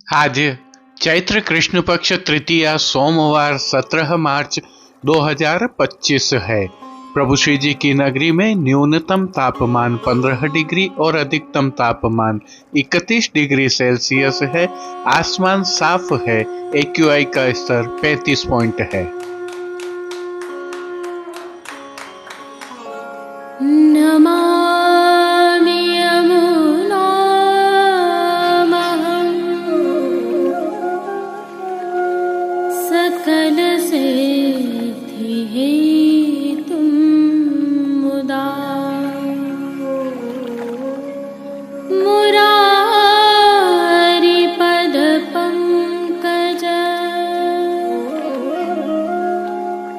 आज चैत्र कृष्ण पक्ष तृतीया सोमवार 17 मार्च 2025 है। प्रभु श्री जी की नगरी में न्यूनतम तापमान 15 डिग्री और अधिकतम तापमान 31 डिग्री सेल्सियस है। आसमान साफ है। AQI का स्तर 35 पॉइंट है। नमामि यमुनामहं सकलसिद्धिहेतुं मुदा मुरारिपदपङ्कज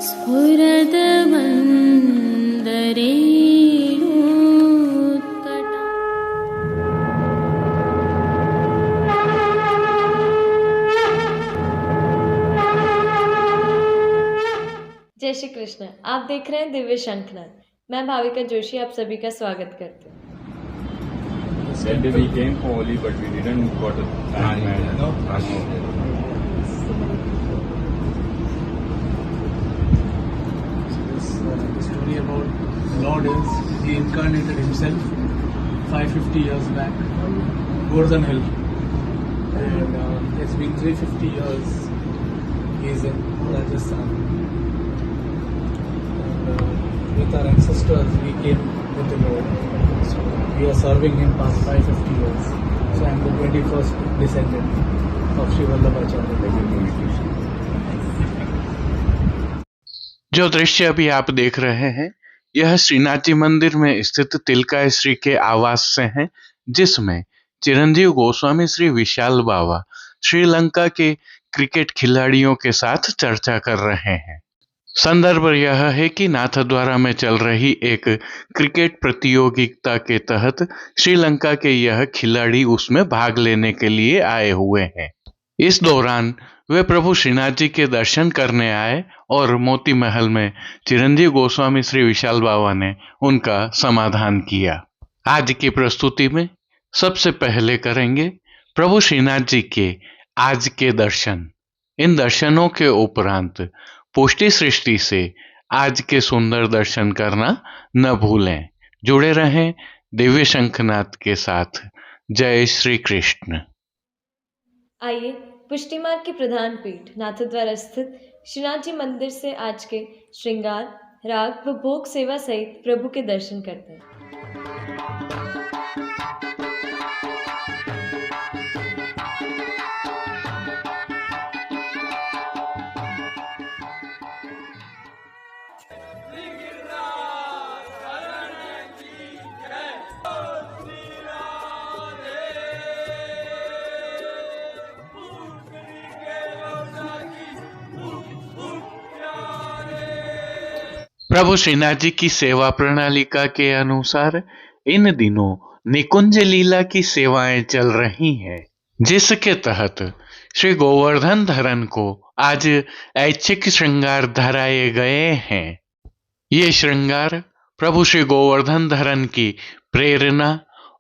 स्फुरदवन्दरे जय श्री कृष्ण। आप देख रहे हैं दिव्य शंखनाद। मैं भाविका जोशी आप सभी का स्वागत करती हूँ। Said we came for Holi, but we didn't got a time. The story about Lord is he incarnated himself 550 years back, Gordon Hill, and it's been 350 years he's in Rajasthan. With our ancestors, we came with the Lord. So we are serving him past 550 years. So I am the 21st descendant of Sri Vallabhacharya. जो दृश्य अभी आप देख रहे हैं यह श्रीनाथ जी मंदिर में स्थित तिलका श्री के आवास से है, जिसमें चिरंजीव गोस्वामी श्री विशाल बावा श्रीलंका के क्रिकेट खिलाड़ियों के साथ चर्चा कर रहे हैं। संदर्भ यह है कि नाथद्वारा में चल रही एक क्रिकेट प्रतियोगिता के तहत श्रीलंका के यह खिलाड़ी उसमें भाग लेने के लिए आए हुए हैं। इस दौरान वे प्रभु श्रीनाथ जी के दर्शन करने आए और मोती महल में चिरंजीव गोस्वामी श्री विशाल बाबा ने उनका समाधान किया। आज की प्रस्तुति में सबसे पहले करेंगे प्रभु श्रीनाथ जी के आज के दर्शन। इन दर्शनों के उपरांत पुष्टि सृष्टि से आज के सुंदर दर्शन करना न भूलें। जुड़े रहें दिव्य शंखनाद के साथ। जय श्री कृष्ण। आइए पुष्टिमार्ग की प्रधान पीठ नाथद्वारा स्थित श्रीनाथ जी मंदिर से आज के श्रृंगार, राग व भोग सेवा सहित प्रभु के दर्शन करते हैं। प्रभु श्रीनाथ जी की सेवा प्रणालिका के अनुसार इन दिनों निकुंज लीला की सेवाएं चल रही हैं, जिसके तहत श्री गोवर्धन धरन को आज ऐच्छिक श्रृंगार धराए गए हैं। ये श्रृंगार प्रभु श्री गोवर्धन धरन की प्रेरणा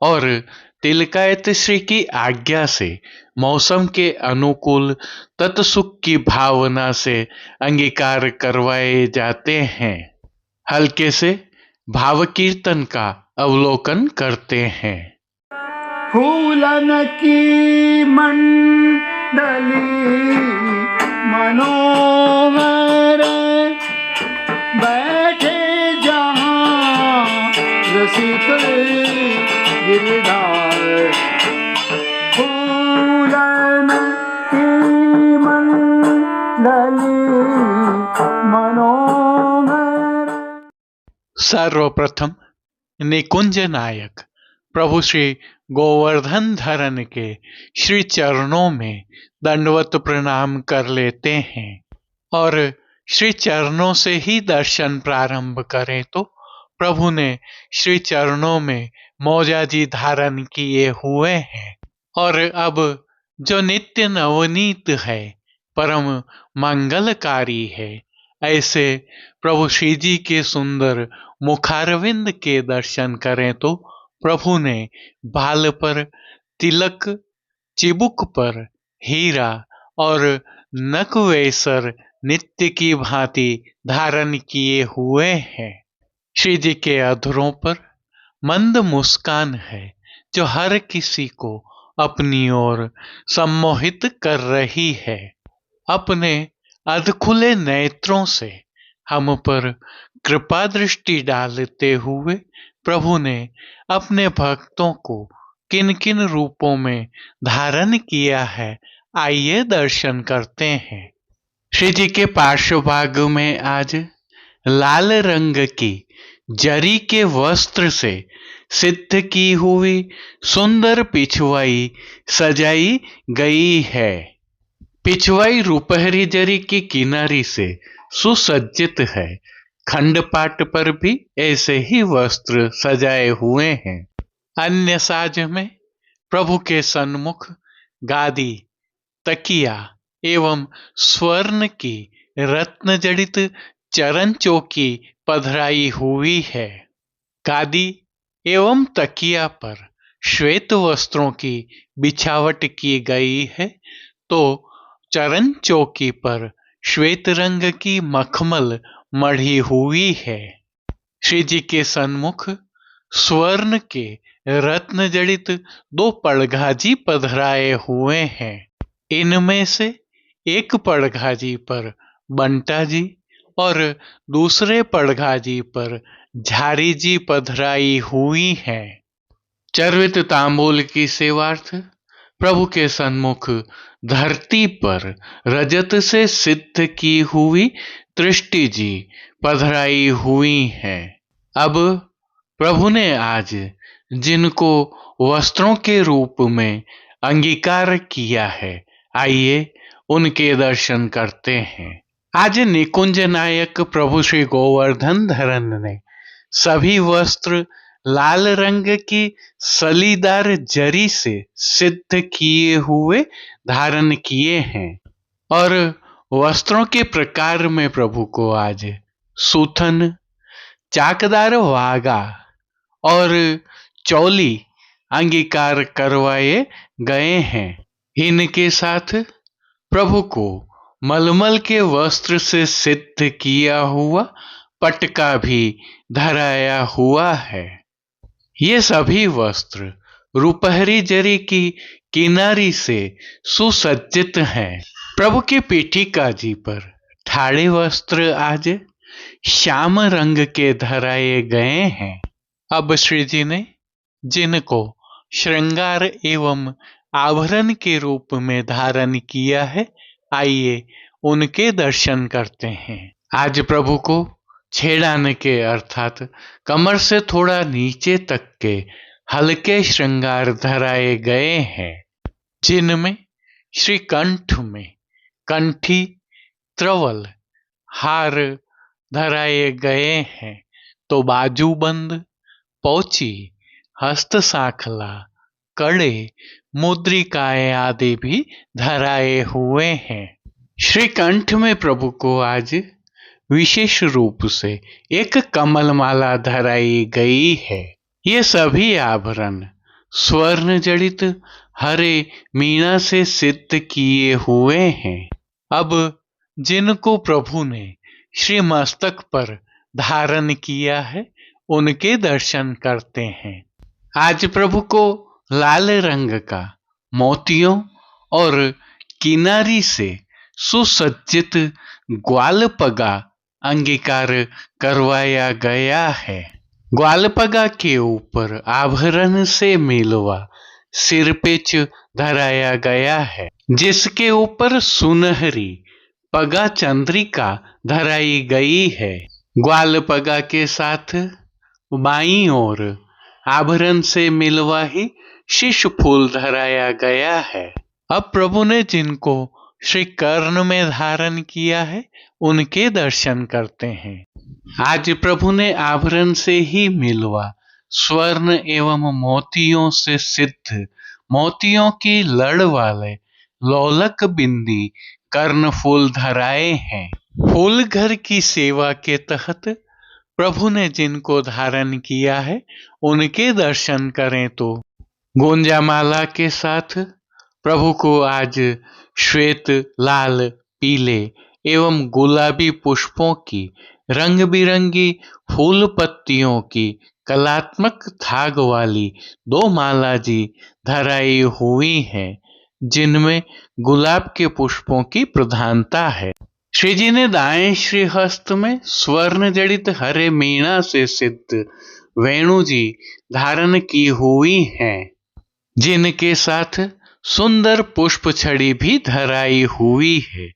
और तिलकायत श्री की आज्ञा से मौसम के अनुकूल तत्सुख की भावना से अंगीकार करवाए जाते हैं। हल्के से भाव कीर्तन का अवलोकन करते हैं। फूलन की मंडली मनोहर बैठे जहाँ रसिक गिरधार। फूलन की मंडली मनोहर। सर्वप्रथम निकुंज नायक प्रभु श्री गोवर्धन धरन के श्री चरणों में दंडवत प्रणाम कर लेते हैं और श्री चरणों से ही दर्शन प्रारंभ करें तो प्रभु ने श्री चरणों में मौजाजी धारण किए हुए हैं और अब जो नित्य नवनीत है, परम मंगलकारी है, ऐसे प्रभु श्री जी के सुंदर मुखारविंद के दर्शन करें तो प्रभु ने बाल पर तिलक, चिबुक पर हीरा और नकवेसर नित्य की भांति धारण किए हुए हैं। श्री जी के अधरों पर मंद मुस्कान है जो हर किसी को अपनी ओर सम्मोहित कर रही है। अपने अधखुले नेत्रों से हम पर कृपा दृष्टि डालते हुए प्रभु ने अपने भक्तों को किन किन रूपों में धारण किया है, आइए दर्शन करते हैं। श्री जी के पार्श्व भाग में आज लाल रंग की जरी के वस्त्र से सिद्ध की हुई सुंदर पिछवाई सजाई गई है। पिछवाई रुपहरी जरी की किनारी से सुसज्जित है। खंडपाट पर भी ऐसे ही वस्त्र सजाए हुए हैं। अन्य साज में प्रभु के सन्मुख गादी, तकिया एवं स्वर्ण की रत्न जड़ित चरण चौकी पधराई हुई है। गादी एवं तकिया पर श्वेत वस्त्रों की बिछावट की गई है, तो चरण चौकी पर श्वेत रंग की मखमल मढ़ी हुई है। श्री जी के सन्मुख स्वर्ण के रत्न जड़ित 2 पड़घाजी पधराए हुए हैं। इनमें से एक पड़घाजी पर बंटा जी और दूसरे पड़घाजी पर झारी जी पधराई हुई हैं। चर्वित तांबूल की सेवार्थ प्रभु के सन्मुख धरती पर रजत से सिद्ध की हुई दृष्टि जी पधराई हुई हैं। अब प्रभु ने आज जिनको वस्त्रों के रूप में अंगीकार किया है, आइए उनके दर्शन करते हैं। आज निकुंज नायक प्रभु श्री गोवर्धन धरन ने सभी वस्त्र लाल रंग की सलीदार जरी से सिद्ध किए हुए धारण किए हैं और वस्त्रों के प्रकार में प्रभु को आज सूथन, चाकदार वागा और चौली अंगीकार करवाए गए हैं। इनके साथ प्रभु को मलमल के वस्त्र से सिद्ध किया हुआ पटका भी धराया हुआ है। ये सभी वस्त्र रुपहरी जरी की किनारी से सुसज्जित हैं। प्रभु की पीठिका जी पर ठाड़े वस्त्र आज श्याम रंग के धराए गए हैं। अब श्री जी ने जिनको श्रृंगार एवं आभरण के रूप में धारण किया है, आइए उनके दर्शन करते हैं। आज प्रभु को छेड़ाने के अर्थात कमर से थोड़ा नीचे तक के हल्के श्रृंगार धराए गए हैं, जिनमें श्री कंठ में कंठी, त्रवल, हार धराए गए हैं, तो बाजूबंद, पौची, हस्त साखला, कड़े, मुद्रिकाएं आदि भी धराए हुए हैं। श्री कंठ में प्रभु को आज विशेष रूप से एक कमलमाला धराई गई है। ये सभी आभरण स्वर्ण जड़ित हरे मीना से सिद्ध किए हुए हैं। अब जिनको प्रभु ने श्री मस्तक पर धारण किया है, उनके दर्शन करते हैं। आज प्रभु को लाल रंग का मोतियों और किनारी से सुसज्जित ग्वालपगा अंगीकार करवाया गया है। ग्वालपगा के ऊपर आभरण से मिलवा सिरपेच धराया गया है, जिसके ऊपर सुनहरी पगा चंद्रिका धराई गई है। ग्वालपगा के साथ बाईं ओर आभरण से मिलवा ही शिशु फूल धराया गया है। अब प्रभु ने जिनको श्री कर्ण में धारण किया है, उनके दर्शन करते हैं। आज प्रभु ने आभरण से ही मिलवा स्वर्ण एवं मोतियों से सिद्ध मोतियों की लड़ वाले लोलक बिंदी कर्ण फूल धराए हैं। फूल घर की सेवा के तहत प्रभु ने जिनको धारण किया है, उनके दर्शन करें तो गुंजामाला के साथ प्रभु को आज श्वेत, लाल, पीले एवं गुलाबी पुष्पों की रंग बिरंगी फूल पत्तियों की कलात्मक थाग वाली 2 माला जी धराई हुई हैं, जिनमें गुलाब के पुष्पों की प्रधानता है। श्री जी ने दाएं श्रीहस्त में स्वर्ण जड़ित हरे मीणा से सिद्ध वेणु जी धारण की हुई हैं, जिनके साथ सुंदर पुष्प छड़ी भी धराई हुई है।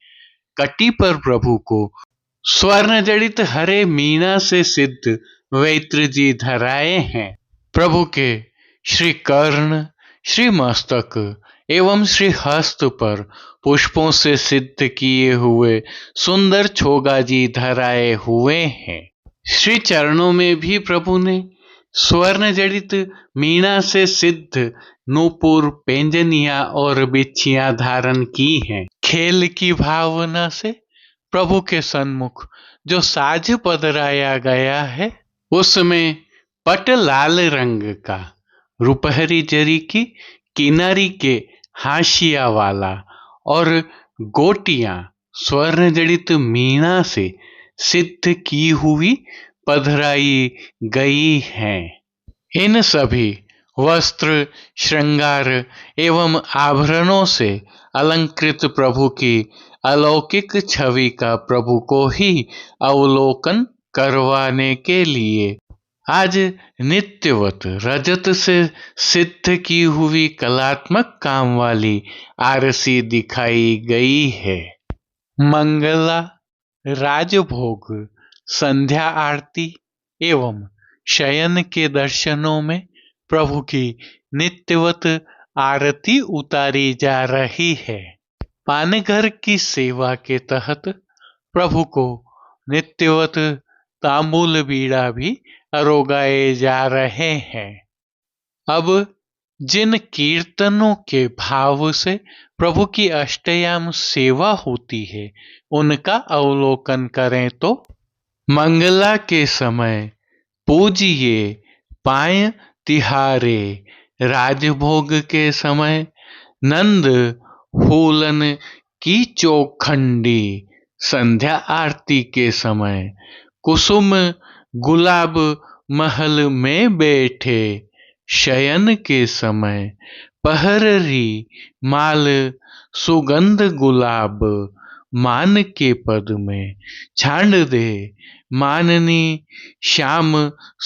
कटी पर प्रभु को स्वर्ण जड़ित हरे मीणा से सिद्ध वैत्र जी धराए हैं। प्रभु के श्री कर्ण, श्री मस्तक एवं श्री हस्त पर पुष्पों से सिद्ध किए हुए सुंदर छोगा जी धराए हुए हैं। श्री चरणों में भी प्रभु ने स्वर्ण जड़ित मीणा से सिद्ध नूपुर, पेंजनिया और बिच्छियां धारण की हैं। खेल की भावना से प्रभु के सन्मुख जो साज पधराया गया है, उसमें पट लाल रंग का रुपहरी जरी की किनारी के हाशिया वाला और गोटियां स्वर्ण जड़ित मीणा से सिद्ध की हुई पधराई गई हैं। इन सभी वस्त्र, श्रृंगार एवं आभरणों से अलंकृत प्रभु की अलौकिक छवि का प्रभु को ही अवलोकन करवाने के लिए आज नित्यवत रजत से सिद्ध की हुई कलात्मक काम वाली आरसी दिखाई गई है। मंगला, राजभोग, संध्या आरती एवं शयन के दर्शनों में प्रभु की नित्यवत आरती उतारी जा रही है। पानघर की सेवा के तहत प्रभु को नित्यवत तांबूल बीड़ा भी अरोगाए जा रहे हैं। अब जिन कीर्तनों के भाव से प्रभु की अष्टयाम सेवा होती है, उनका अवलोकन करें तो मंगला के समय पूजिए पाय तिहारे, राजभोग के समय नंद फूलन की चौखंडी, संध्या आरती के समय कुसुम गुलाब महल में बैठे, शयन के समय पहररी माल सुगंध गुलाब, मान के पद में छांड दे माननी श्याम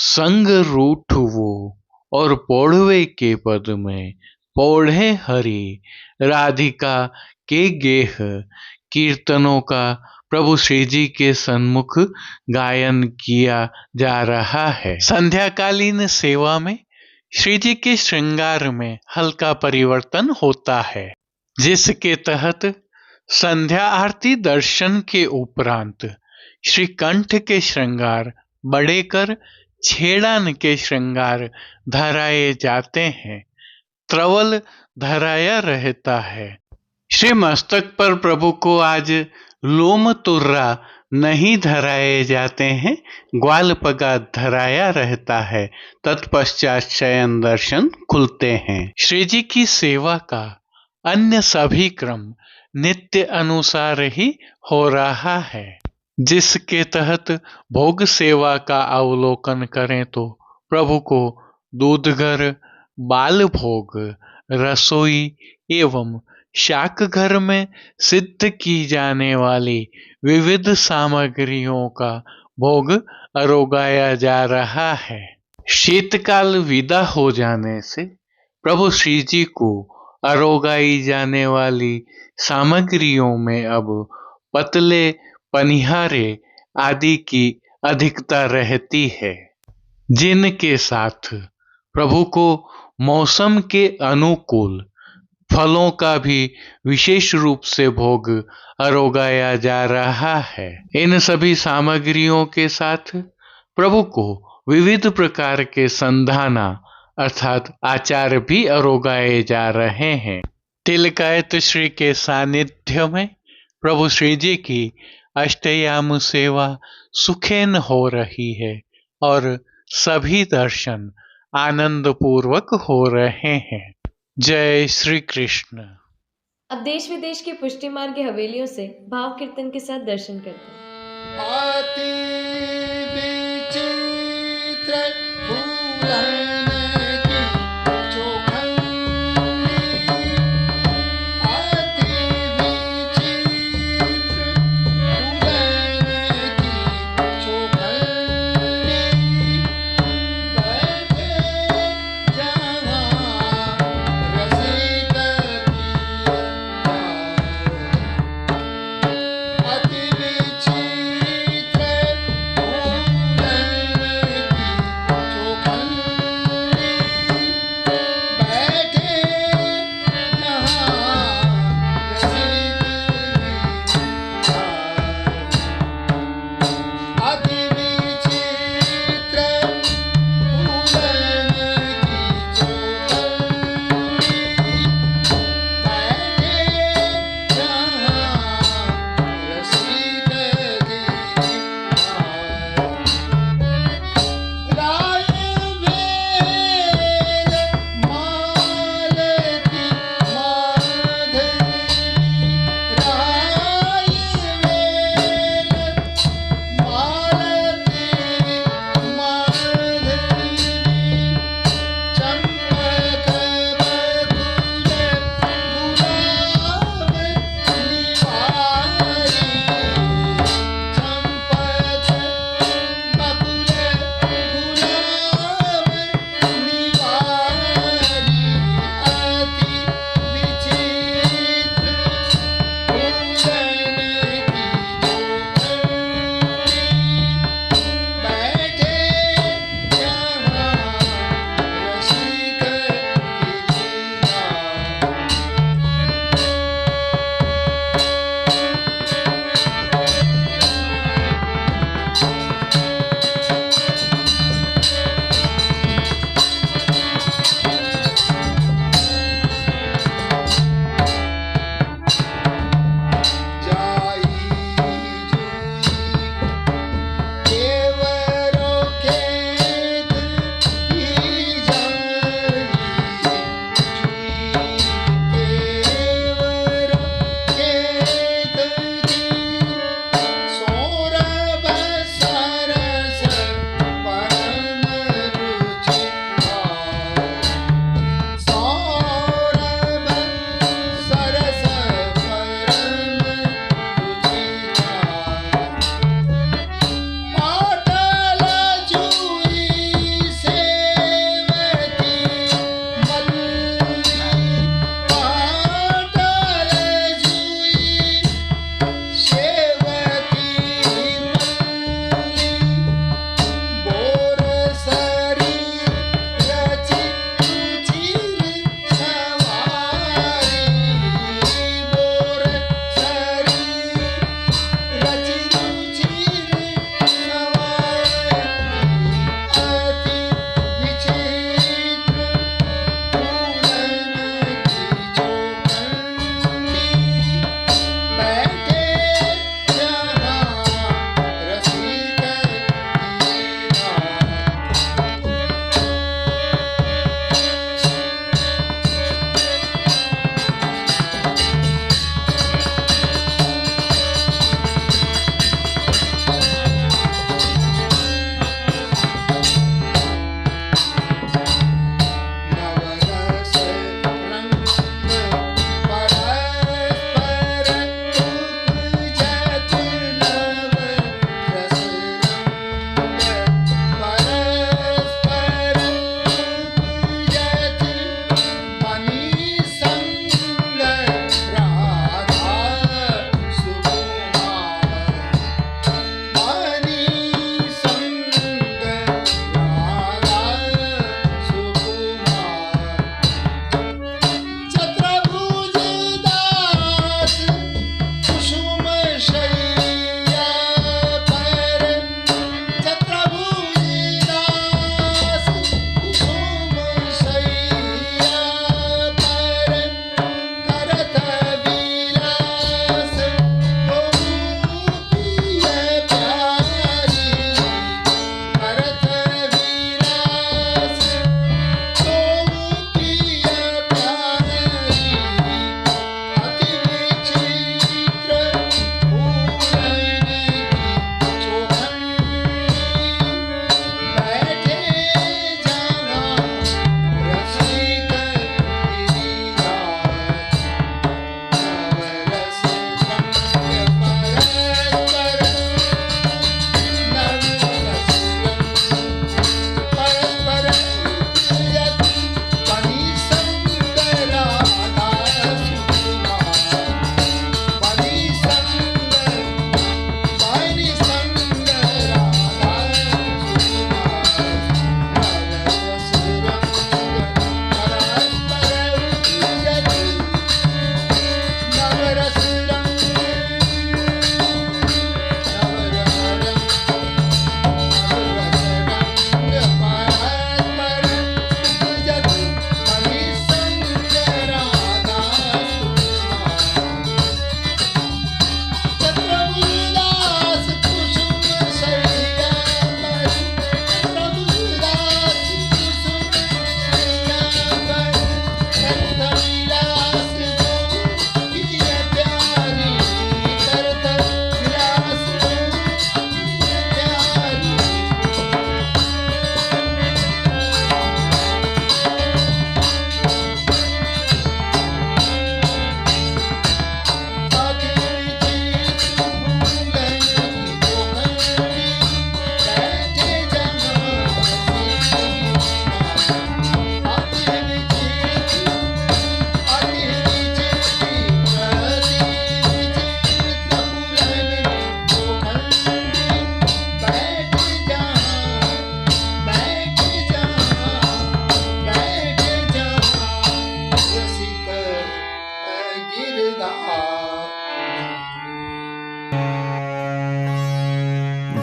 संग रूठवो, और पौढ़वे के पद में पौढ़े हरि राधिका के गेह कीर्तनों का प्रभु श्री जी के सन्मुख गायन किया जा रहा है। संध्याकालीन सेवा में श्री जी के श्रृंगार में हल्का परिवर्तन होता है, जिसके तहत संध्या आरती दर्शन के उपरांत श्री कंठ के श्रृंगार बड़े कर छेड़ान के श्रृंगार धराए जाते हैं। त्रवल धराया रहता है। श्री मस्तक पर प्रभु को आज लोम तुर्रा नहीं धराए जाते हैं, ग्वाल पगा धराया रहता है। तत्पश्चात शयन दर्शन खुलते हैं। श्री जी की सेवा का अन्य सभी क्रम नित्य अनुसार ही हो रहा है, जिसके तहत भोग सेवा का अवलोकन करें तो प्रभु को दूधघर, बाल भोग, रसोई एवं शाक घर में सिद्ध की जाने वाली विविध सामग्रियों का भोग अरोगाया जा रहा है। शीतकाल विदा हो जाने से प्रभु श्री जी को अरोगाई जाने वाली सामग्रियों में अब पतले पनिहारे आदि की अधिकता रहती है, जिनके साथ प्रभु को मौसम के अनुकूल फलों का भी विशेष रूप से भोग अरोगाया जा रहा है। इन सभी सामग्रियों के साथ प्रभु को विविध प्रकार के संधाना अर्थात आचार भी अरोगाए जा रहे हैं। तिलकायत श्री के सानिध्य में प्रभु श्री जी की अष्टयाम सेवा सुखेन हो रही है और सभी दर्शन आनंद पूर्वक हो रहे हैं। जय श्री कृष्ण। अब देश विदेश की पुष्टि मार्ग की हवेलियों से भाव कीर्तन के साथ दर्शन करते हैं। अति विचित्र फूलन की चौखंडी, अति विचित्र फूलन की चौखंडी, बैठे जहाँ रसिक अति विचित्र फूलन की चौखंडी।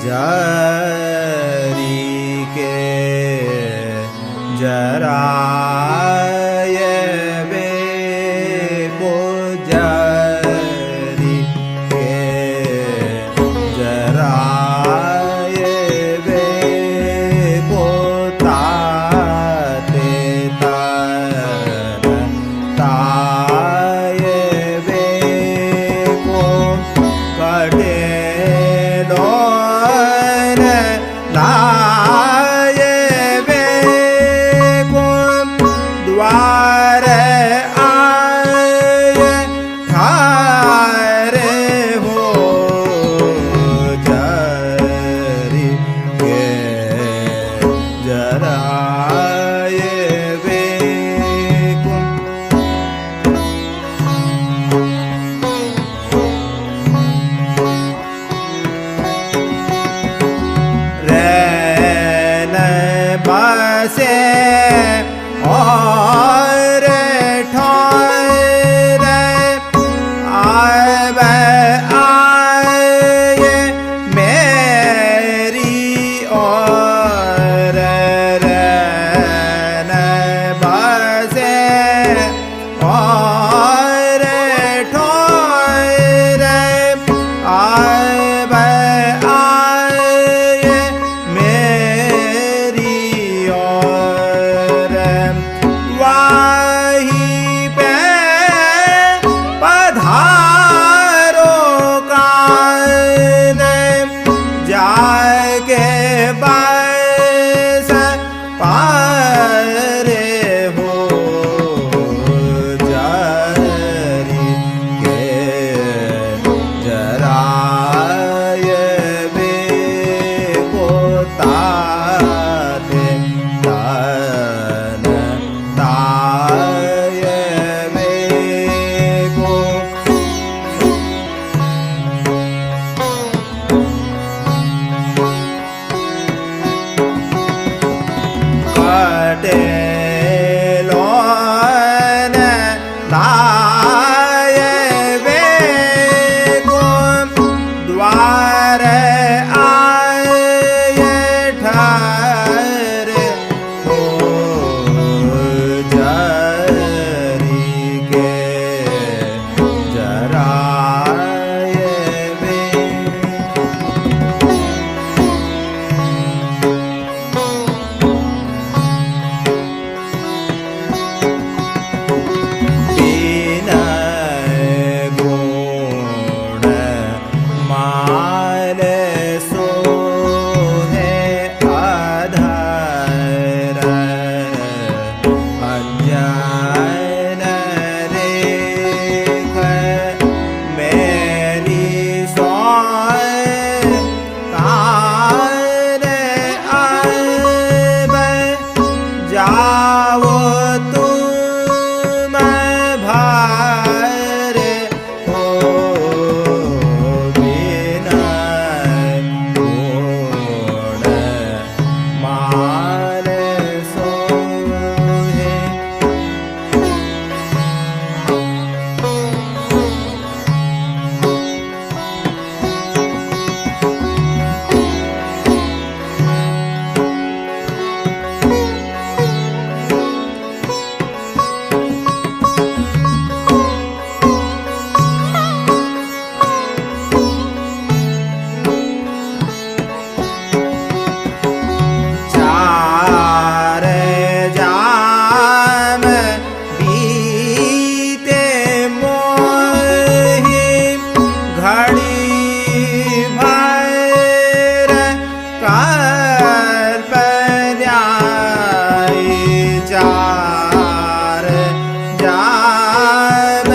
जरी के जराय बेको जरी के जराय बेको ताते ताय बेको कटे लाय बेको द्वार आय ठारे हो जरी के जराय बेको रैन बसे और ठोरे आए मेरी और रैन बसे और ठोरे आए मेरी और वाही पे पधारो कान जाके बस पारे हो जरी के जराय बेको ताते ताय बेको कटे लोन लाय बेको द्वार आय ठारे हो जरी के जराय बेको विनय गुण माल सोहे अधर अज्ञान रेख मेरी सोय कान अब जाओ तुम भारे हो विनय गुण माल सोहे चार जाम बीते मोहि घड़ी भर कल्प न्यायी चार जाम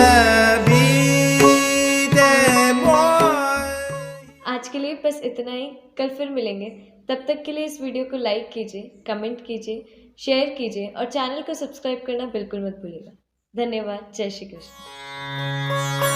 बीते मोहि। आज के लिए बस इतना ही। कल फिर मिलेंगे। तब तक के लिए इस वीडियो को लाइक कीजिए, कमेंट कीजिए, शेयर कीजिए और चैनल को सब्सक्राइब करना बिल्कुल मत भूलिएगा। धन्यवाद। जय श्री कृष्ण।